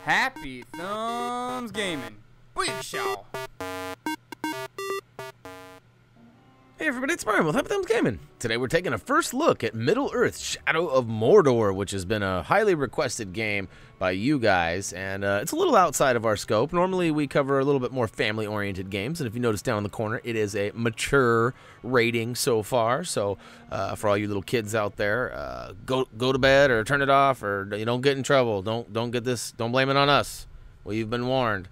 Happy Thumbs Gaming. Booyah Shaw. Hey everybody, it's Mario with HappyThumbsGaming. Today we're taking a first look at Middle-earth Shadow of Mordor, which has been a highly requested game by you guys, and it's a little outside of our scope. Normally we cover a little bit more family-oriented games, and if you notice down in the corner, it is a mature rating so far. So for all you little kids out there, go to bed or turn it off, or you don't get in trouble. Don't get this. Don't blame it on us. Well, you've been warned.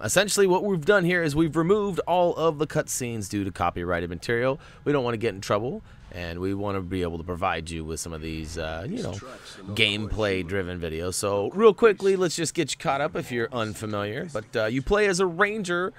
Essentially what we've done here is we've removed all of the cutscenes due to copyrighted material. We don't want to get in trouble, and we want to be able to provide you with some of these, gameplay-driven videos. So real quickly, let's just get you caught up if you're unfamiliar. But you play as a ranger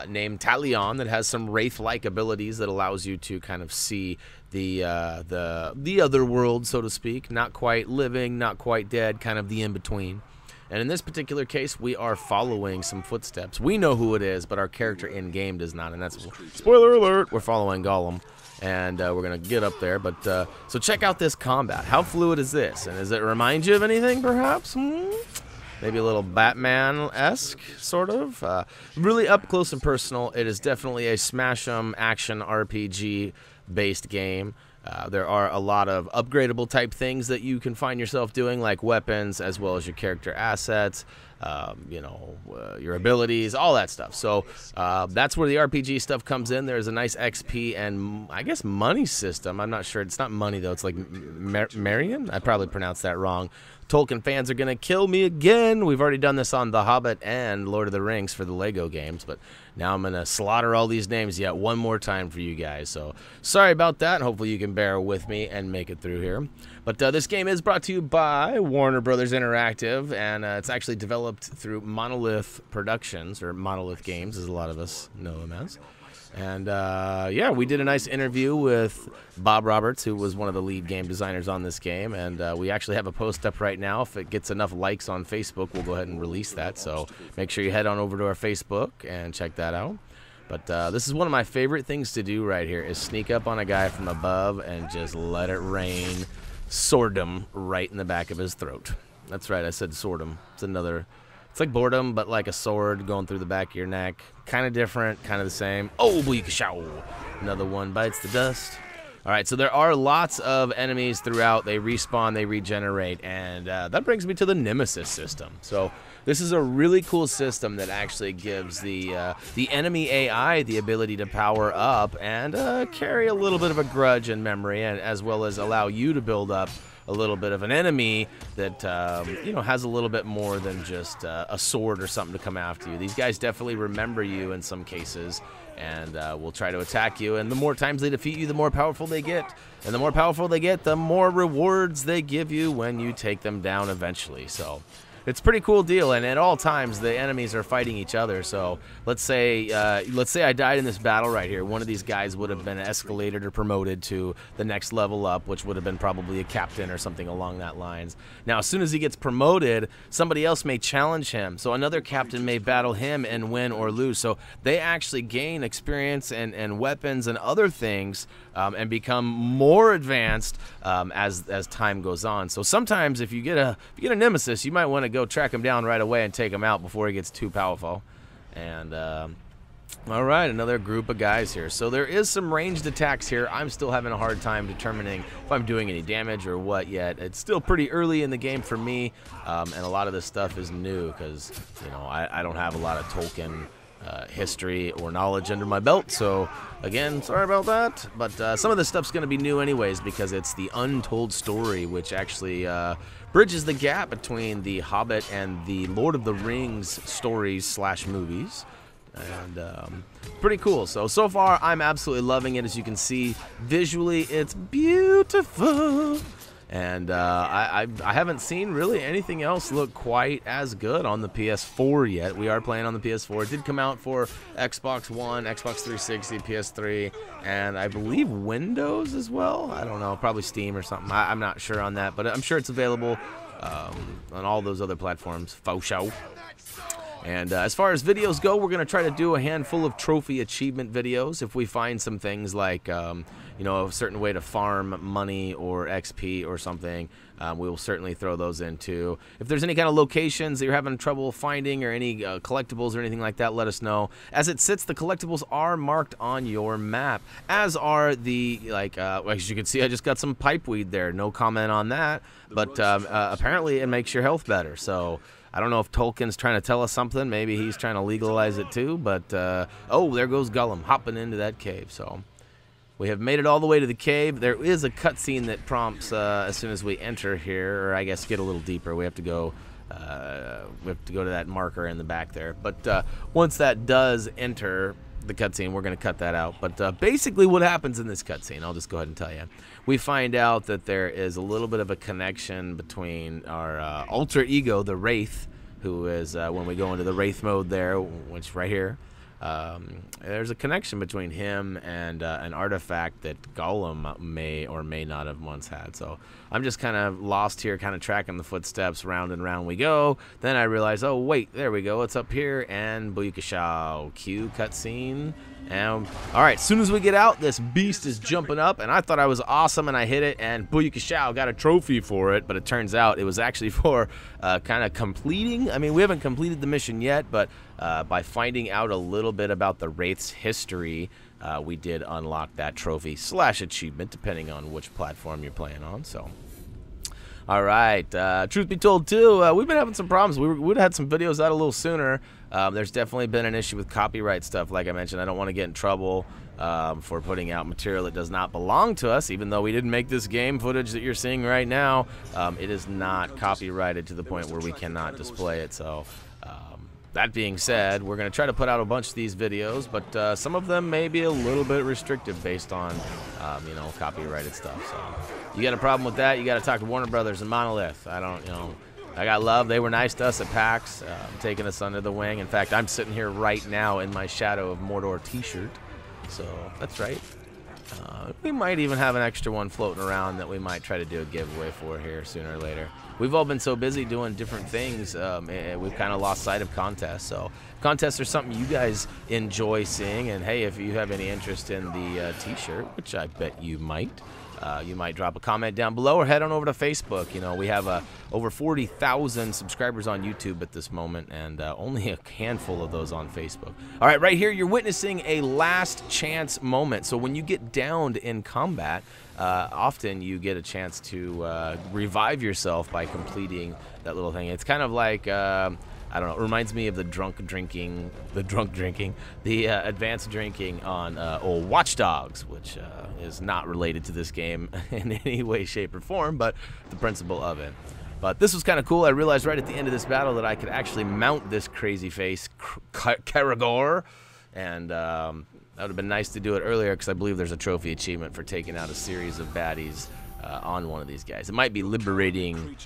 named Talion that has some Wraith-like abilities that allows you to kind of see the other world, so to speak. Not quite living, not quite dead, kind of the in-between. And in this particular case, we are following some footsteps. We know who it is, but our character in-game does not, and that's, spoiler alert, we're following Gollum, and we're going to get up there. But so check out this combat. How fluid is this? And does it remind you of anything, perhaps? Maybe a little Batman-esque, sort of? Really up close and personal. It is definitely a smash-'em action RPG-based game. There are a lot of upgradable type things that you can find yourself doing, like weapons, as well as your character assets, your abilities, all that stuff. So that's where the RPG stuff comes in. There's a nice XP and, I guess, money system. I'm not sure. It's not money, though. It's like Marion? I probably pronounced that wrong. Tolkien fans are going to kill me again. We've already done this on The Hobbit and Lord of the Rings for the Lego games, but now I'm going to slaughter all these names yet one more time for you guys. So sorry about that. Hopefully you can bear with me and make it through here. But this game is brought to you by Warner Brothers Interactive, and it's actually developed through Monolith Productions, or Monolith Games, as a lot of us know them as. And yeah, we did a nice interview with Bob Roberts, who was one of the lead game designers on this game, and we actually have a post up right now. If it gets enough likes on Facebook, we'll go ahead and release that, so make sure you head on over to our Facebook and check that out. But this is one of my favorite things to do right here, is sneak up on a guy from above and just let it rain swordom right in the back of his throat. That's right, I said swordom. It's another... It's like boredom, but like a sword going through the back of your neck. Kind of different, kind of the same. Oh, bleak-a-show. Another one bites the dust. All right, so there are lots of enemies throughout. They respawn, they regenerate, and that brings me to the Nemesis system. So this is a really cool system that actually gives the enemy AI the ability to power up and carry a little bit of a grudge in memory, and as well as allow you to build up a little bit of an enemy that has a little bit more than just a sword or something to come after you. These guys definitely remember you in some cases, and will try to attack you. And the more times they defeat you, the more powerful they get. And the more powerful they get, the more rewards they give you when you take them down eventually. So it's a pretty cool deal, and at all times the enemies are fighting each other. So let's say I died in this battle right here. One of these guys would have been escalated or promoted to the next level up, which would have been probably a captain or something along that lines. Now, as soon as he gets promoted, somebody else may challenge him. So another captain may battle him and win or lose. So they actually gain experience and weapons and other things and become more advanced as time goes on. So sometimes if you get a nemesis, you might want to go track him down right away and take him out before he gets too powerful. And all right, another group of guys here. So there is some ranged attacks here. I'm still having a hard time determining if I'm doing any damage or what yet. It's still pretty early in the game for me, and a lot of this stuff is new because I don't have a lot of Tolkien history or knowledge under my belt. So again, sorry about that, but some of this stuff's going to be new anyways because it's the untold story, which actually bridges the gap between the Hobbit and the Lord of the Rings stories / movies. And pretty cool. So far I'm absolutely loving it. As you can see, visually it's beautiful. And I haven't seen really anything else look quite as good on the PS4 yet. We are playing on the PS4. It did come out for Xbox One, Xbox 360, PS3, and I believe Windows as well. I don't know, probably Steam or something. I'm not sure on that, but I'm sure it's available on all those other platforms. Faux show. And as far as videos go, we're going to try to do a handful of trophy achievement videos. If we find some things like, a certain way to farm money or XP or something, we will certainly throw those in too. If there's any kind of locations that you're having trouble finding or any collectibles or anything like that, let us know. As it sits, the collectibles are marked on your map, as are the, as you can see, I just got some pipeweed there. No comment on that, but apparently it makes your health better. So I don't know if Tolkien's trying to tell us something. Maybe he's trying to legalize it too, but oh, there goes Gollum hopping into that cave. So we have made it all the way to the cave. There is a cutscene that prompts as soon as we enter here, or I guess get a little deeper. We have to go to that marker in the back there. But once that does enter the cutscene, we're going to cut that out. But basically what happens in this cutscene, I'll just go ahead and tell you. We find out that there is a little bit of a connection between our alter ego, the Wraith, who is, when we go into the Wraith mode there, which right here, there's a connection between him and an artifact that Gollum may or may not have once had. So I'm just kind of lost here, kind of tracking the footsteps. Round and round we go. Then I realize, oh wait, there we go, it's up here, and Booyakashow, cue cutscene. And all right, as soon as we get out, this beast is jumping up, and I thought I was awesome, and I hit it, and Booyakashow, got a trophy for it. But it turns out it was actually for kind of completing. I mean, we haven't completed the mission yet, but by finding out a little bit about the Wraith's history, we did unlock that trophy / achievement, depending on which platform you're playing on. So all right, truth be told too, we've been having some problems. We would have had some videos out a little sooner. There's definitely been an issue with copyright stuff. Like I mentioned, I don't want to get in trouble for putting out material that does not belong to us, even though we didn't make this game footage that you're seeing right now. It is not copyrighted to the point where we cannot display it. So that being said, we're going to try to put out a bunch of these videos, but some of them may be a little bit restrictive based on, copyrighted stuff. So you got a problem with that, you got to talk to Warner Brothers and Monolith. I got love. They were nice to us at PAX, taking us under the wing. In fact, I'm sitting here right now in my Shadow of Mordor t-shirt. So that's right. We might even have an extra one floating around that we might try to do a giveaway for here sooner or later. We've all been so busy doing different things, we've kind of lost sight of contests. So contests are something you guys enjoy seeing. And hey, if you have any interest in the t-shirt, which I bet you might drop a comment down below or head on over to Facebook. We have over 40,000 subscribers on YouTube at this moment, and only a handful of those on Facebook. All right, right here, you're witnessing a last chance moment. So when you get downed in combat, often you get a chance to revive yourself by completing that little thing. It's kind of like, I don't know, it reminds me of the advanced drinking on old Watch Dogs, which is not related to this game in any way, shape, or form, but the principle of it. But this was kind of cool. I realized right at the end of this battle that I could actually mount this crazy face, Karagor, and that would have been nice to do it earlier, because I believe there's a trophy achievement for taking out a series of baddies on one of these guys. It might be liberating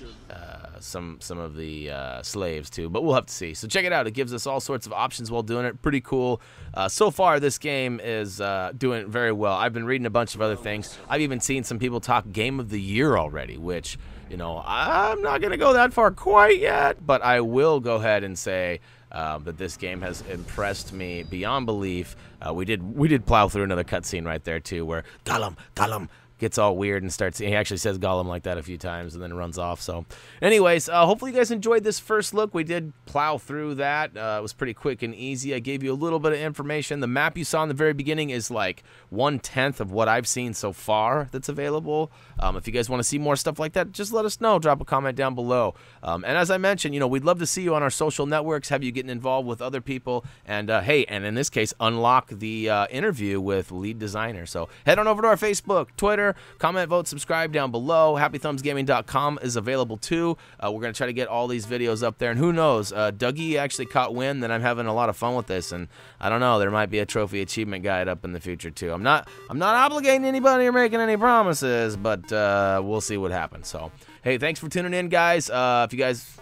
some of the slaves too, but we'll have to see. So check it out. It gives us all sorts of options while doing it. Pretty cool. So far, this game is doing very well. I've been reading a bunch of other things. I've even seen some people talk Game of the Year already, which, I'm not going to go that far quite yet, but I will go ahead and say that this game has impressed me beyond belief. We did plow through another cutscene right there too, where Gollum gets all weird and starts, he actually says Gollum like that a few times and then runs off. So anyways, hopefully you guys enjoyed this first look. We did plow through that. It was pretty quick and easy. I gave you a little bit of information. The map you saw in the very beginning is like 1/10 of what I've seen so far that's available. If you guys want to see more stuff like that, just let us know. Drop a comment down below. And as I mentioned, we'd love to see you on our social networks, have you getting involved with other people, and hey, and in this case, unlock the interview with lead designer. So head on over to our Facebook, Twitter, comment, vote, subscribe down below. HappyThumbsGaming.com is available too. We're going to try to get all these videos up there, and who knows, Dougie actually caught wind that I'm having a lot of fun with this, and I don't know, there might be a trophy achievement guide up in the future too. I'm not obligating anybody or making any promises, but we'll see what happens. So hey, thanks for tuning in, guys. If you guys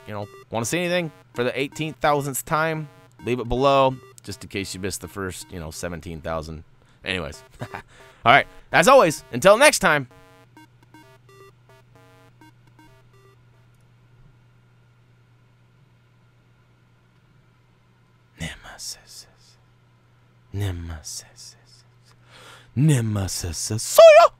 want to see anything for the 18,000th time, leave it below, just in case you missed the first 17,000. Anyways, all right, as always, until next time. Nemesis. Nemesis. Soya!